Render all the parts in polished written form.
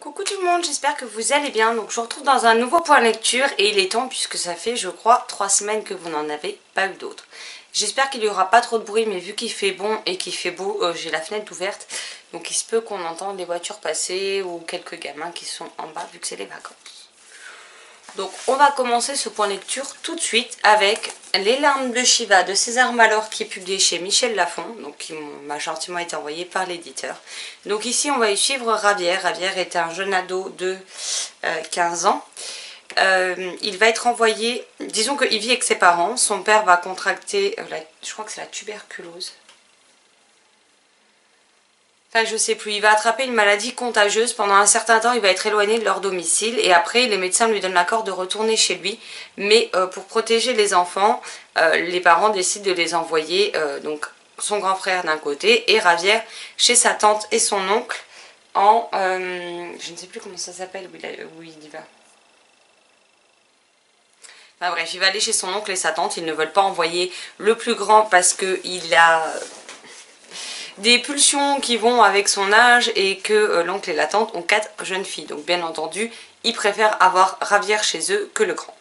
Coucou tout le monde, j'espère que vous allez bien. Donc je vous retrouve dans un nouveau point lecture et il est temps puisque ça fait je crois 3 semaines que vous n'en avez pas eu d'autres. J'espère qu'il n'y aura pas trop de bruit, mais vu qu'il fait bon et qu'il fait beau, j'ai la fenêtre ouverte. Donc il se peut qu'on entende les voitures passer ou quelques gamins qui sont en bas vu que c'est les vacances. Donc on va commencer ce point lecture tout de suite avec Les larmes de Shiva de César Malor qui est publié chez Michel Lafon, donc qui m'a gentiment été envoyé par l'éditeur. Donc ici on va y suivre Javier. Javier est un jeune ado de 15 ans. Il va être envoyé, disons qu'il vit avec ses parents, son père va contracter, je crois que c'est la tuberculose. Enfin, je sais plus, il va attraper une maladie contagieuse. Pendant un certain temps, il va être éloigné de leur domicile. Et après, les médecins lui donnent l'accord de retourner chez lui. Mais pour protéger les enfants, les parents décident de les envoyer, donc son grand frère d'un côté et Javier chez sa tante et son oncle en... je ne sais plus comment ça s'appelle où il y va. Enfin bref, il va aller chez son oncle et sa tante. Ils ne veulent pas envoyer le plus grand parce qu'il a... des pulsions qui vont avec son âge et que l'oncle et la tante ont 4 jeunes filles. Donc bien entendu, ils préfèrent avoir Javier chez eux que le grand.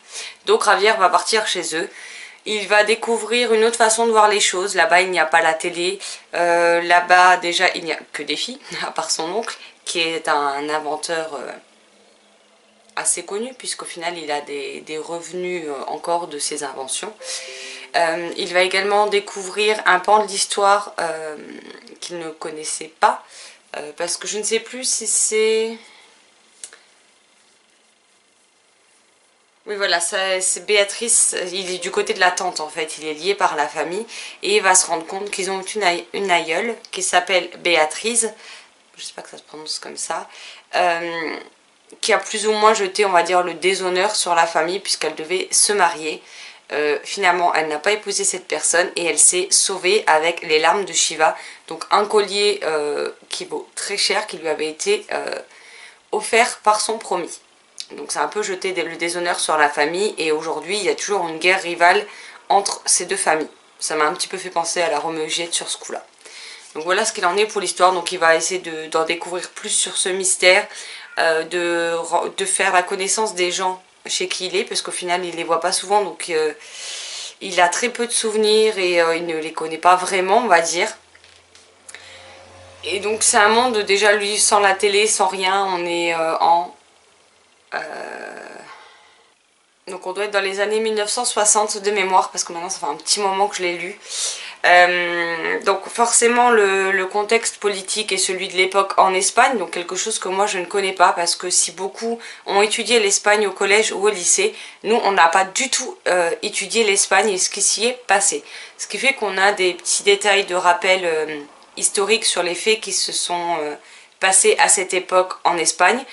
Donc Javier va partir chez eux. Il va découvrir une autre façon de voir les choses. Là-bas, il n'y a pas la télé. Là-bas, déjà, il n'y a que des filles, à part son oncle, qui est un inventeur assez connu, puisqu'au final, il a des revenus encore de ses inventions. Il va également découvrir un pan de l'histoire qu'il ne connaissait pas, parce que je ne sais plus si c'est... Oui voilà, c'est Béatrice, il est du côté de la tante en fait, il est lié par la famille et il va se rendre compte qu'ils ont une aïeule qui s'appelle Béatrice, je sais pas que ça se prononce comme ça, qui a plus ou moins jeté on va dire le déshonneur sur la famille puisqu'elle devait se marier. Finalement elle n'a pas épousé cette personne et elle s'est sauvée avec les larmes de Shiva, donc un collier qui vaut très cher qui lui avait été offert par son promis. Donc c'est un peu jeté le déshonneur sur la famille et aujourd'hui il y a toujours une guerre rivale entre ces deux familles. Ça m'a un petit peu fait penser à la Roméo et Juliette sur ce coup là. Donc voilà ce qu'il en est pour l'histoire, donc il va essayer d'en découvrir plus sur ce mystère, de faire la connaissance des gens chez qui il est, parce qu'au final il les voit pas souvent, donc il a très peu de souvenirs et il ne les connaît pas vraiment on va dire. Et donc c'est un monde déjà lui sans la télé, sans rien, on est donc on doit être dans les années 1960 de mémoire parce que maintenant ça fait un petit moment que je l'ai lu. Donc forcément le contexte politique est celui de l'époque en Espagne, donc quelque chose que moi je ne connais pas parce que si beaucoup ont étudié l'Espagne au collège ou au lycée, nous on n'a pas du tout étudié l'Espagne et ce qui s'y est passé. Ce qui fait qu'on a des petits détails de rappel historique sur les faits qui se sont passés à cette époque en Espagne.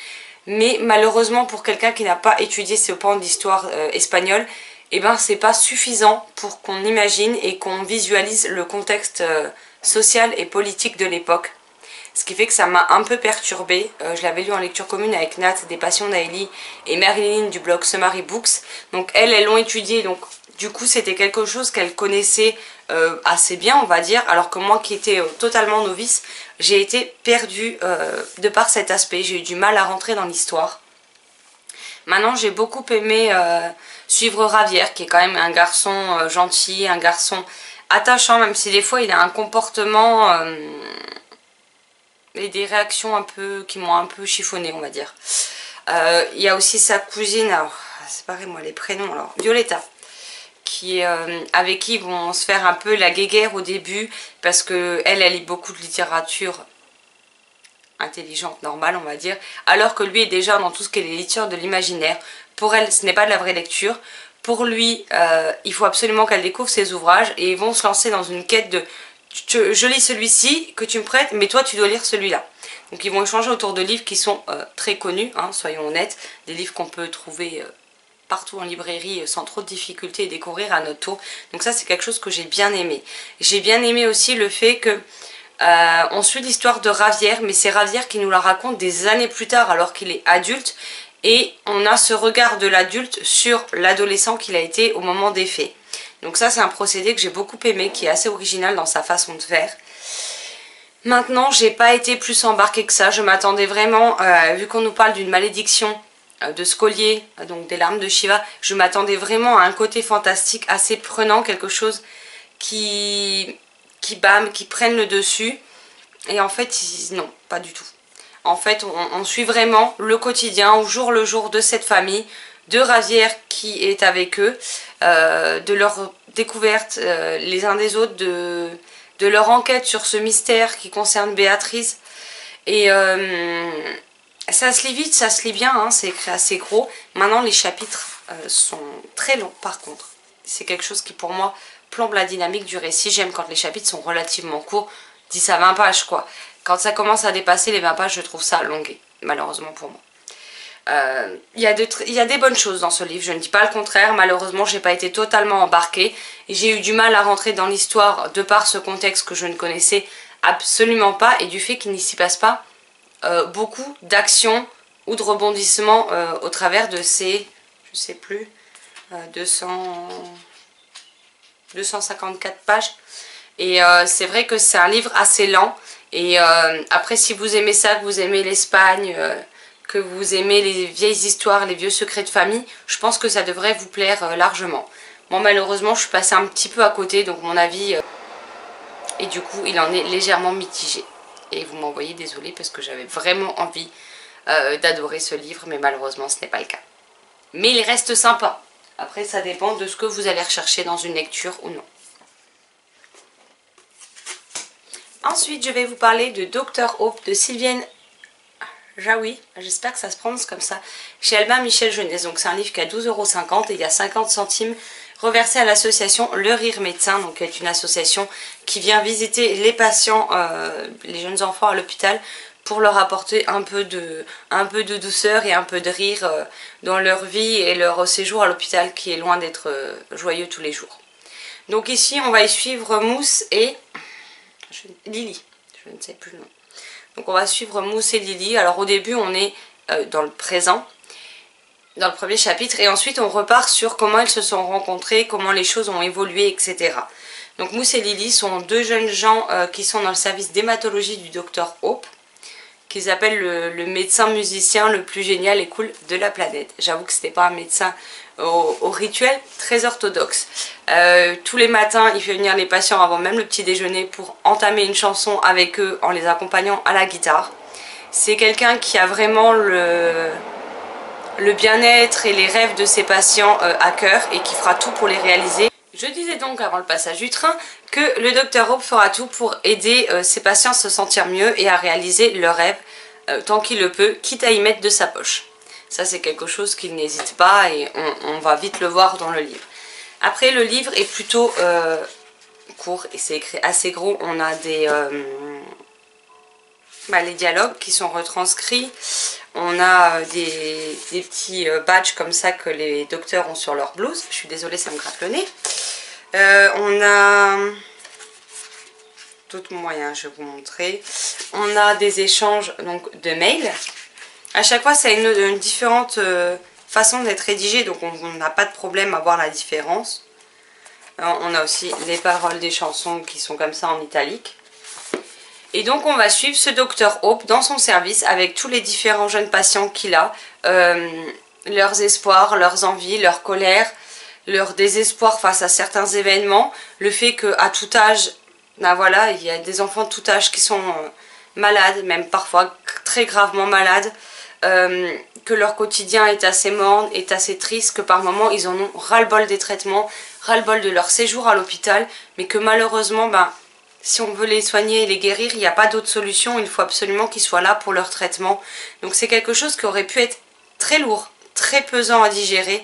Mais malheureusement pour quelqu'un qui n'a pas étudié ce pan d'histoire espagnole, eh ben c'est pas suffisant pour qu'on imagine et qu'on visualise le contexte social et politique de l'époque. Ce qui fait que ça m'a un peu perturbée. Je l'avais lu en lecture commune avec Nat des Passions d'Aélie et Marilyn du blog Sumary Books. Donc elles l'ont étudié, donc du coup c'était quelque chose qu'elles connaissaient assez bien on va dire, alors que moi qui étais totalement novice, j'ai été perdue de par cet aspect, j'ai eu du mal à rentrer dans l'histoire. Maintenant j'ai beaucoup aimé suivre Javier qui est quand même un garçon gentil, un garçon attachant même si des fois il a un comportement et des réactions un peu qui m'ont un peu chiffonné on va dire. Il y a aussi sa cousine, alors c'est pareil moi les prénoms, alors Violetta, avec qui ils vont se faire un peu la guéguerre au début parce que elle lit beaucoup de littérature intelligente, normale on va dire, alors que lui est déjà dans tout ce qui est les littératures de l'imaginaire. Pour elle ce n'est pas de la vraie lecture, pour lui il faut absolument qu'elle découvre ses ouvrages et ils vont se lancer dans une quête de je lis celui-ci que tu me prêtes mais toi tu dois lire celui-là. Donc ils vont échanger autour de livres qui sont très connus, hein, soyons honnêtes, des livres qu'on peut trouver partout en librairie sans trop de difficultés et découvrir à notre tour. Donc ça c'est quelque chose que j'ai bien aimé. J'ai bien aimé aussi le fait que on suit l'histoire de Javier, mais c'est Javier qui nous la raconte des années plus tard alors qu'il est adulte et on a ce regard de l'adulte sur l'adolescent qu'il a été au moment des faits. Donc ça c'est un procédé que j'ai beaucoup aimé, qui est assez original dans sa façon de faire. Maintenant, j'ai pas été plus embarquée que ça. Je m'attendais vraiment, vu qu'on nous parle d'une malédiction de Scollier, donc des larmes de Shiva, je m'attendais vraiment à un côté fantastique assez prenant, quelque chose qui prenne le dessus. Et en fait, non, pas du tout. En fait, on suit vraiment le quotidien, au jour le jour de cette famille, de Razière qui est avec eux, de leur découverte les uns des autres, de leur enquête sur ce mystère qui concerne Béatrice. Et ça se lit vite, ça se lit bien, hein, c'est écrit assez gros. Maintenant, les chapitres sont très longs par contre. C'est quelque chose qui pour moi plombe la dynamique du récit. J'aime quand les chapitres sont relativement courts, 10 à 20 pages quoi. Quand ça commence à dépasser les 20 pages, je trouve ça longué, malheureusement pour moi. Il y a des bonnes choses dans ce livre, je ne dis pas le contraire. Malheureusement, j'ai pas été totalement embarquée et j'ai eu du mal à rentrer dans l'histoire de par ce contexte que je ne connaissais absolument pas et du fait qu'il n'y s'y passe pas beaucoup d'actions ou de rebondissements au travers de ces, je sais plus, 254 pages. Et c'est vrai que c'est un livre assez lent. Et après, si vous aimez ça, que vous aimez l'Espagne, que vous aimez les vieilles histoires, les vieux secrets de famille, je pense que ça devrait vous plaire largement. Moi, malheureusement, je suis passée un petit peu à côté, donc mon avis, et du coup, il en est légèrement mitigé. Et vous m'envoyez désolée parce que j'avais vraiment envie d'adorer ce livre, mais malheureusement, ce n'est pas le cas. Mais il reste sympa. Après, ça dépend de ce que vous allez rechercher dans une lecture ou non. Ensuite, je vais vous parler de Dr Hope de Sylviane Jaoui, j'espère que ça se prononce comme ça, chez Albin Michel Jeunesse. Donc c'est un livre qui a 12,50 € et il y a 50 centimes reversés à l'association Le Rire Médecin, donc qui est une association qui vient visiter les patients, les jeunes enfants à l'hôpital pour leur apporter un peu de douceur et un peu de rire dans leur vie et leur séjour à l'hôpital qui est loin d'être joyeux tous les jours. Donc ici on va y suivre Mousse et Lily, je ne sais plus le nom. Donc on va suivre Mousse et Lily. Alors au début on est dans le présent, dans le premier chapitre, et ensuite on repart sur comment elles se sont rencontrées, comment les choses ont évolué, etc. Donc Mousse et Lily sont deux jeunes gens qui sont dans le service d'hématologie du Dr Hope, qu'ils appellent le médecin musicien le plus génial et cool de la planète. J'avoue que c'était pas un médecin au rituel très orthodoxe. Tous les matins il fait venir les patients avant même le petit déjeuner pour entamer une chanson avec eux en les accompagnant à la guitare. C'est quelqu'un qui a vraiment le bien-être et les rêves de ses patients à cœur et qui fera tout pour les réaliser. Je disais donc avant le passage du train que le Dr Hope fera tout pour aider ses patients à se sentir mieux et à réaliser leurs rêves tant qu'il le peut, quitte à y mettre de sa poche. Ça c'est quelque chose qu'il n'hésite pas et on va vite le voir dans le livre. Après le livre est plutôt court et c'est écrit assez gros. On a les dialogues qui sont retranscrits. On a des petits badges comme ça que les docteurs ont sur leur blouse. Je suis désolée, ça me gratte le nez. On a d'autres moyens, je vais vous montrer. On a des échanges donc de mails. À chaque fois, ça a une différente façon d'être rédigé, donc on n'a pas de problème à voir la différence. On a aussi les paroles des chansons qui sont comme ça en italique. Et donc on va suivre ce Dr Hope dans son service avec tous les différents jeunes patients qu'il a, leurs espoirs, leurs envies, leurs colères, leur désespoir face à certains événements, le fait qu'à tout âge, ben voilà, il y a des enfants de tout âge qui sont malades, même parfois très gravement malades, que leur quotidien est assez morne, est assez triste, que par moments ils en ont ras-le-bol des traitements, ras-le-bol de leur séjour à l'hôpital, mais que malheureusement, ben, si on veut les soigner et les guérir, il n'y a pas d'autre solution, il faut absolument qu'ils soient là pour leur traitement. Donc c'est quelque chose qui aurait pu être très lourd, très pesant à digérer,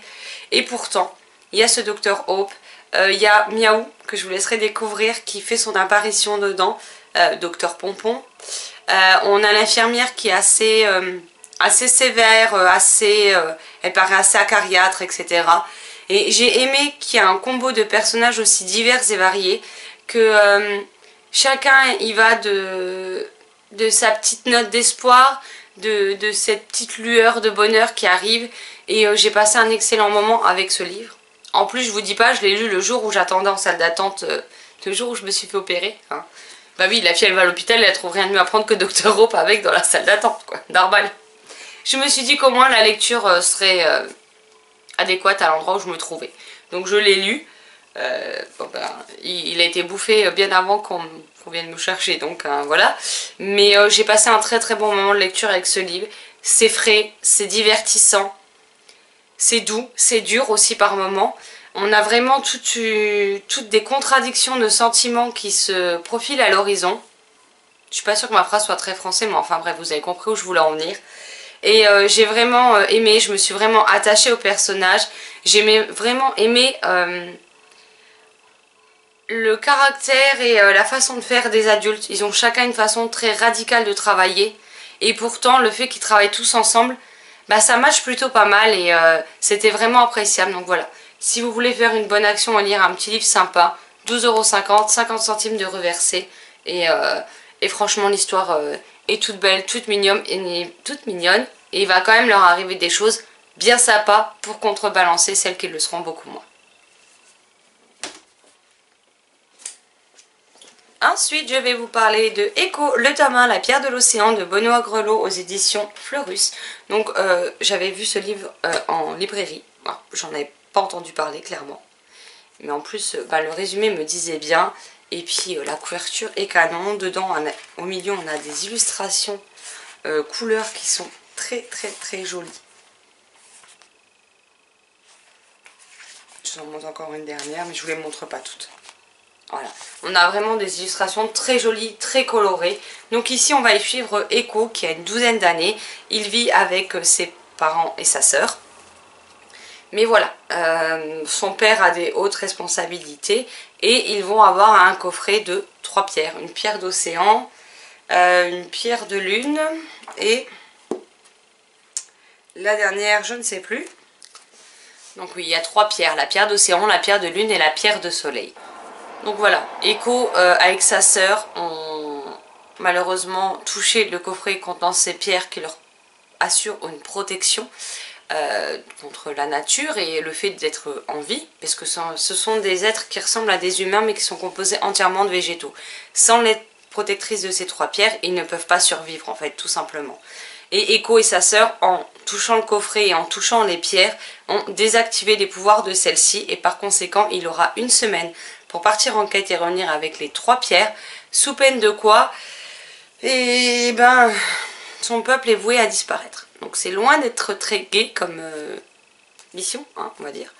et pourtant, il y a ce Dr Hope, il y a Miaou, que je vous laisserai découvrir, qui fait son apparition dedans, Dr Pompon. On a l'infirmière qui est assez sévère, elle paraît assez acariâtre, etc. Et j'ai aimé qu'il y ait un combo de personnages aussi divers et variés, que chacun y va de sa petite note d'espoir, de cette petite lueur de bonheur qui arrive, et j'ai passé un excellent moment avec ce livre. En plus, je vous dis pas, je l'ai lu le jour où j'attendais en salle d'attente, le jour où je me suis fait opérer, hein. Bah oui, la fille elle va à l'hôpital, elle trouve rien de mieux à prendre que Dr Hope avec dans la salle d'attente, quoi, normal. Je me suis dit qu'au moins la lecture serait adéquate à l'endroit où je me trouvais. Donc je l'ai lu. Bon ben, il a été bouffé bien avant qu'on vienne me chercher, donc voilà. Mais j'ai passé un très très bon moment de lecture avec ce livre. C'est frais, c'est divertissant, c'est doux, c'est dur aussi par moments. On a vraiment toutes des contradictions de sentiments qui se profilent à l'horizon. Je suis pas sûre que ma phrase soit très français, mais enfin bref, vous avez compris où je voulais en venir. Et j'ai vraiment aimé, je me suis vraiment attachée au personnage. J'ai vraiment aimé le caractère et la façon de faire des adultes. Ils ont chacun une façon très radicale de travailler. Et pourtant, le fait qu'ils travaillent tous ensemble, bah, ça match plutôt pas mal et c'était vraiment appréciable. Donc voilà, si vous voulez faire une bonne action et lire un petit livre sympa, 12,50 €, 50 centimes de reversé. Et franchement, l'histoire est toute belle, toute mignonne, et il va quand même leur arriver des choses bien sympas pour contrebalancer celles qui le seront beaucoup moins. Ensuite, je vais vous parler de Echo, le tome 1, La pierre de l'océan de Benoît Grelot aux éditions Fleurus. Donc, j'avais vu ce livre en librairie. J'en avais pas entendu parler, clairement. Mais en plus, le résumé me disait bien. Et puis, la couverture est canon. Dedans, au milieu, on a des illustrations couleurs qui sont très, très, très jolies. Je vous en montre encore une dernière, mais je ne vous les montre pas toutes. Voilà, on a vraiment des illustrations très jolies, très colorées. Donc ici on va y suivre Echo qui a une 12aine d'années. Il vit avec ses parents et sa sœur. Mais voilà, son père a des hautes responsabilités et ils vont avoir un coffret de 3 pierres. Une pierre d'océan, une pierre de lune et la dernière je ne sais plus. Donc oui, il y a 3 pierres, la pierre d'océan, la pierre de lune et la pierre de soleil. Donc voilà, Echo avec sa sœur ont malheureusement touché le coffret contenant ces pierres qui leur assurent une protection contre la nature et le fait d'être en vie, parce que ce sont des êtres qui ressemblent à des humains mais qui sont composés entièrement de végétaux. Sans l'aide protectrice de ces 3 pierres, ils ne peuvent pas survivre en fait, tout simplement. Et Echo et sa sœur, en touchant le coffret et en touchant les pierres, ont désactivé les pouvoirs de celle-ci et par conséquent, il aura une semaine pour partir en quête et revenir avec les 3 pierres, sous peine de quoi, et ben, son peuple est voué à disparaître. Donc c'est loin d'être très gai comme mission, hein, on va dire.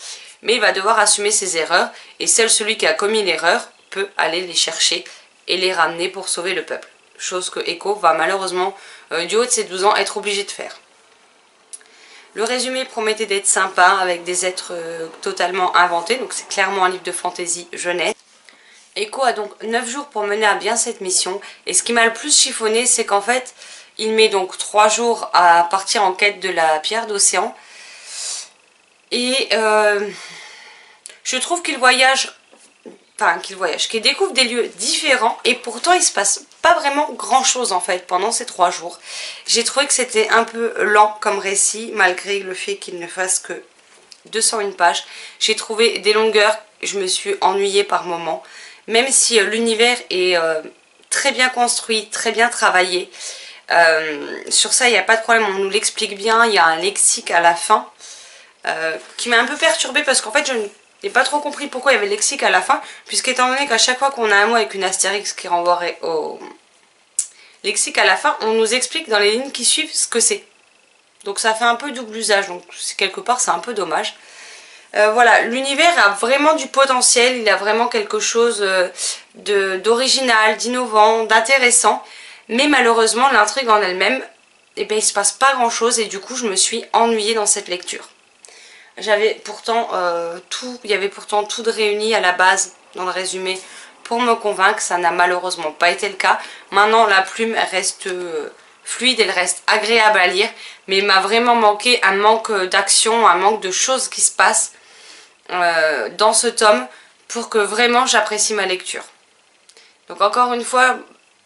Mais il va devoir assumer ses erreurs, et seul celui qui a commis l'erreur peut aller les chercher et les ramener pour sauver le peuple. Chose que Echo va malheureusement, du haut de ses 12 ans, être obligé de faire. Le résumé promettait d'être sympa avec des êtres totalement inventés, donc c'est clairement un livre de fantasy jeunesse. Echo a donc 9 jours pour mener à bien cette mission, et ce qui m'a le plus chiffonné, c'est qu'en fait, il met donc 3 jours à partir en quête de la pierre d'océan, et je trouve qu'il qu'il découvre des lieux différents, et pourtant il se passe pas vraiment grand chose en fait pendant ces 3 jours. J'ai trouvé que c'était un peu lent comme récit, malgré le fait qu'il ne fasse que 201 pages. J'ai trouvé des longueurs, je me suis ennuyée par moments, même si l'univers est très bien construit, très bien travaillé. Sur ça il n'y a pas de problème, on nous l'explique bien, il y a un lexique à la fin qui m'a un peu perturbée parce qu'en fait je n'ai pas trop compris pourquoi il y avait le lexique à la fin, puisqu'étant donné qu'à chaque fois qu'on a un mot avec une astérix qui renvoierait au lexique à la fin, on nous explique dans les lignes qui suivent ce que c'est. Donc ça fait un peu double usage, donc quelque part c'est un peu dommage. Voilà, l'univers a vraiment du potentiel, il a vraiment quelque chose d'original, d'innovant, d'intéressant, mais malheureusement l'intrigue en elle-même, eh ben, il se passe pas grand chose et du coup je me suis ennuyée dans cette lecture. J'avais pourtant il y avait pourtant tout de réuni à la base dans le résumé pour me convaincre, ça n'a malheureusement pas été le cas. Maintenant la plume reste fluide, elle reste agréable à lire, mais il m'a vraiment manqué un manque d'action, un manque de choses qui se passent dans ce tome pour que vraiment j'apprécie ma lecture. Donc encore une fois,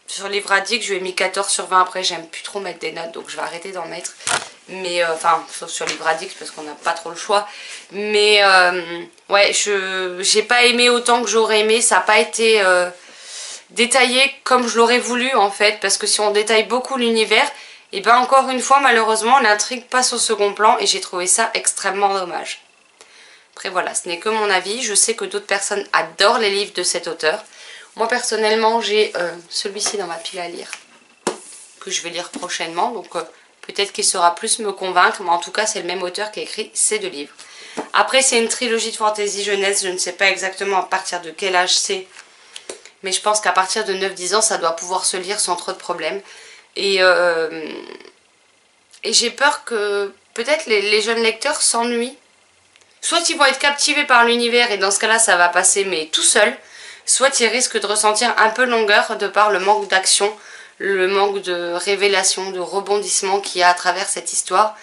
sur Livre Addict, je lui ai mis 14 sur 20, après j'aime plus trop mettre des notes, donc je vais arrêter d'en mettre. Mais enfin, sauf sur Livre Addict parce qu'on n'a pas trop le choix. Mais ouais, j'ai pas aimé autant que j'aurais aimé, ça n'a pas été détaillé comme je l'aurais voulu en fait, parce que si on détaille beaucoup l'univers, et ben encore une fois malheureusement l'intrigue passe au second plan et j'ai trouvé ça extrêmement dommage. Après voilà, ce n'est que mon avis, je sais que d'autres personnes adorent les livres de cet auteur. Moi personnellement j'ai celui-ci dans ma pile à lire, que je vais lire prochainement, donc peut-être qu'il saura plus me convaincre, mais en tout cas c'est le même auteur qui a écrit ces deux livres. Après c'est une trilogie de fantasy jeunesse, je ne sais pas exactement à partir de quel âge c'est, mais je pense qu'à partir de 9-10 ans ça doit pouvoir se lire sans trop de problèmes. Et j'ai peur que peut-être les jeunes lecteurs s'ennuient. Soit ils vont être captivés par l'univers et dans ce cas-là ça va passer mais tout seul, soit ils risquent de ressentir un peu longueur de par le manque d'action, le manque de révélation, de rebondissement qu'il y a à travers cette histoire.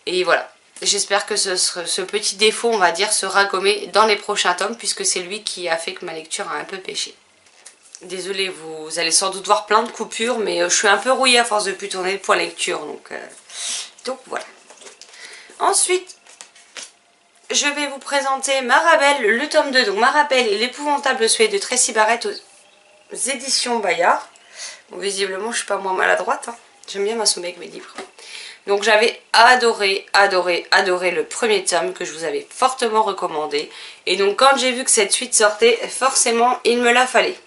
Et voilà, j'espère que ce petit défaut, on va dire, sera gommé dans les prochains tomes, puisque c'est lui qui a fait que ma lecture a un peu péché. Désolée, vous allez sans doute voir plein de coupures, mais je suis un peu rouillée à force de plus tourner le point lecture, donc voilà. Ensuite, je vais vous présenter Marabelle, le tome 2, donc Marabelle et l'épouvantable souhait de Tracy Barrett aux éditions Bayard. Bon, visiblement, je suis pas moins maladroite, hein. J'aime bien m'assommer avec mes livres. Donc j'avais adoré le premier tome que je vous avais fortement recommandé. Et donc quand j'ai vu que cette suite sortait, forcément, il me la fallait.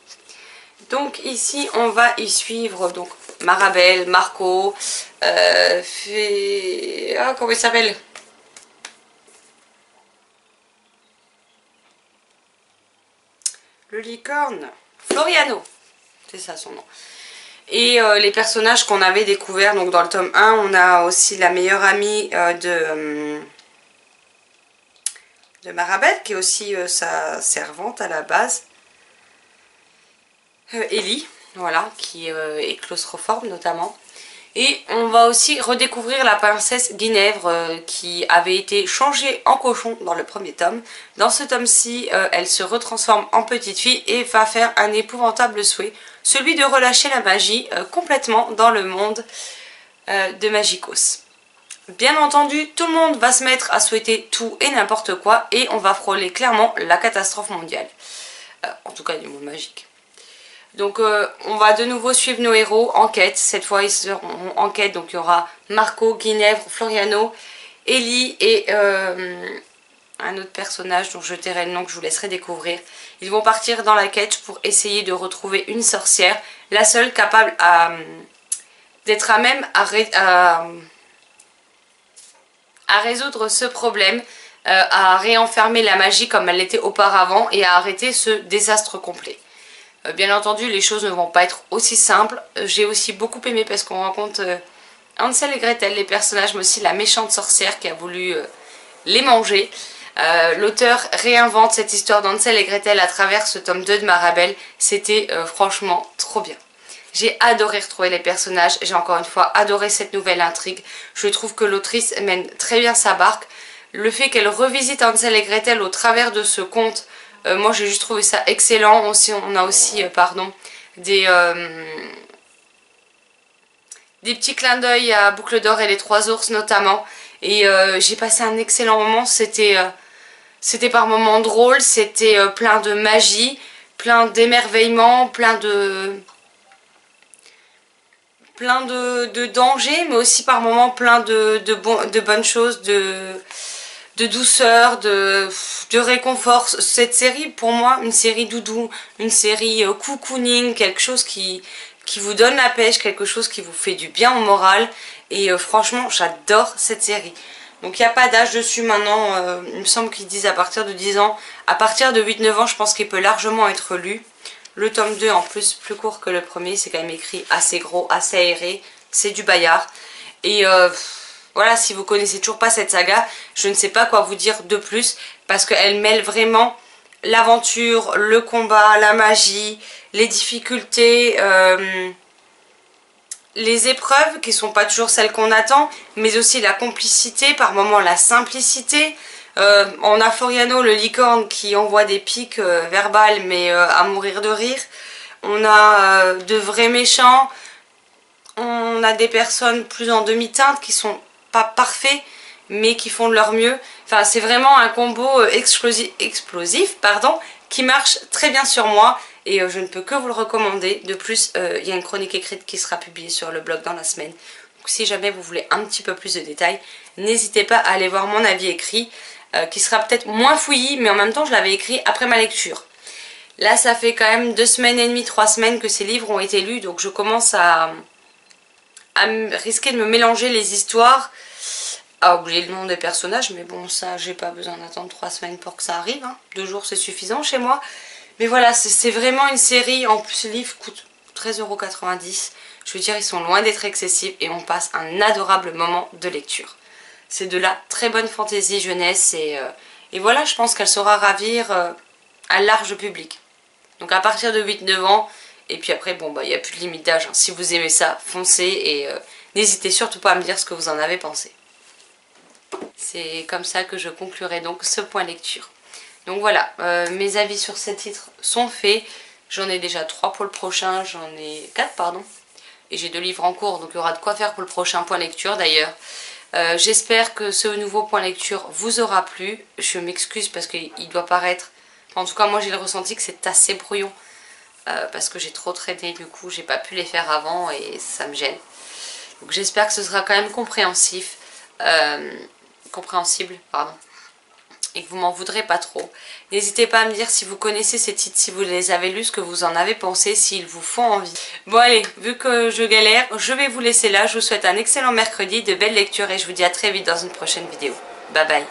Donc ici, on va y suivre donc Marabelle, Marco, comment il s'appelle ? Le licorne, Floriano, c'est ça son nom. Et les personnages qu'on avait découverts donc dans le tome 1, on a aussi la meilleure amie de Marabelle, qui est aussi sa servante à la base. Ellie, voilà, qui est claustrophobe notamment. Et on va aussi redécouvrir la princesse Guinevere qui avait été changée en cochon dans le premier tome. Dans ce tome-ci, elle se retransforme en petite fille et va faire un épouvantable souhait, celui de relâcher la magie complètement dans le monde de Magicos. Bien entendu, tout le monde va se mettre à souhaiter tout et n'importe quoi et on va frôler clairement la catastrophe mondiale. En tout cas du monde magique. Donc on va de nouveau suivre nos héros en quête. Cette fois ils seront en quête. Donc il y aura Marco, Guinevere, Floriano, Ellie et un autre personnage dont je tairai le nom que je vous laisserai découvrir. Ils vont partir dans la quête pour essayer de retrouver une sorcière. La seule capable d'être à même à résoudre ce problème. À réenfermer la magie comme elle l'était auparavant et à arrêter ce désastre complet. Bien entendu, les choses ne vont pas être aussi simples. J'ai aussi beaucoup aimé parce qu'on rencontre Hansel et Gretel, les personnages, mais aussi la méchante sorcière qui a voulu les manger. L'auteur réinvente cette histoire d'Hansel et Gretel à travers ce tome 2 de Marabelle. C'était franchement trop bien. J'ai adoré retrouver les personnages. J'ai encore une fois adoré cette nouvelle intrigue. Je trouve que l'autrice mène très bien sa barque. Le fait qu'elle revisite Hansel et Gretel au travers de ce conte, moi j'ai juste trouvé ça excellent. On a aussi des petits clins d'œil à Boucle d'Or et les Trois Ours notamment. Et j'ai passé un excellent moment. C'était par moments drôle, c'était plein de magie, plein d'émerveillement, plein de dangers, mais aussi par moments plein de bonnes choses, de douceur, de réconfort. Cette série, pour moi, une série doudou, une série cocooning, quelque chose qui vous donne la pêche, quelque chose qui vous fait du bien au moral. Et franchement, j'adore cette série. Donc il n'y a pas d'âge dessus maintenant, il me semble qu'ils disent à partir de 10 ans. À partir de 8-9 ans, je pense qu'il peut largement être lu. Le tome 2 en plus, plus court que le premier, c'est quand même écrit assez gros, assez aéré. C'est du Bayard. Et voilà, si vous connaissez toujours pas cette saga, je ne sais pas quoi vous dire de plus. Parce qu'elle mêle vraiment l'aventure, le combat, la magie, les difficultés, les épreuves qui sont pas toujours celles qu'on attend. Mais aussi la complicité, par moments la simplicité. On a Floriano, le licorne, qui envoie des pics verbales mais à mourir de rire. On a de vrais méchants. On a des personnes plus en demi-teinte qui sont pas parfaits mais qui font de leur mieux. Enfin, c'est vraiment un combo explosif qui marche très bien sur moi. et je ne peux que vous le recommander. De plus, il y a une chronique écrite qui sera publiée sur le blog dans la semaine. Donc si jamais vous voulez un petit peu plus de détails, n'hésitez pas à aller voir mon avis écrit, qui sera peut-être moins fouillis, mais en même temps je l'avais écrit après ma lecture. Là ça fait quand même 2 semaines et demie, 3 semaines que ces livres ont été lus, donc je commence à risquer de me mélanger les histoires, à oublier le nom des personnages, mais bon ça j'ai pas besoin d'attendre 3 semaines pour que ça arrive, hein. 2 jours c'est suffisant chez moi. Mais voilà, c'est vraiment une série, en plus le livre coûte 13,90 €. Je veux dire, ils sont loin d'être excessifs et on passe un adorable moment de lecture. C'est de la très bonne fantaisie jeunesse et voilà, je pense qu'elle saura ravir un large public. Donc à partir de 8-9 ans, et puis après, bon bah il n'y a plus de limite d'âge, hein. Si vous aimez ça, foncez et n'hésitez surtout pas à me dire ce que vous en avez pensé. C'est comme ça que je conclurai donc ce point lecture. Donc voilà, mes avis sur ces titres sont faits. J'en ai déjà 3 pour le prochain, j'en ai 4 pardon. Et j'ai 2 livres en cours, donc il y aura de quoi faire pour le prochain point lecture d'ailleurs. J'espère que ce nouveau point lecture vous aura plu. Je m'excuse parce qu'il doit paraître... Enfin, en tout cas moi j'ai le ressenti que c'est assez brouillon. Parce que j'ai trop traîné, du coup j'ai pas pu les faire avant et ça me gêne. Donc j'espère que ce sera quand même compréhensible, pardon, et que vous m'en voudrez pas trop. N'hésitez pas à me dire si vous connaissez ces titres, si vous les avez lus, ce que vous en avez pensé, s'ils vous font envie. Bon allez, vu que je galère, je vais vous laisser là. Je vous souhaite un excellent mercredi, de belles lectures et je vous dis à très vite dans une prochaine vidéo. Bye bye.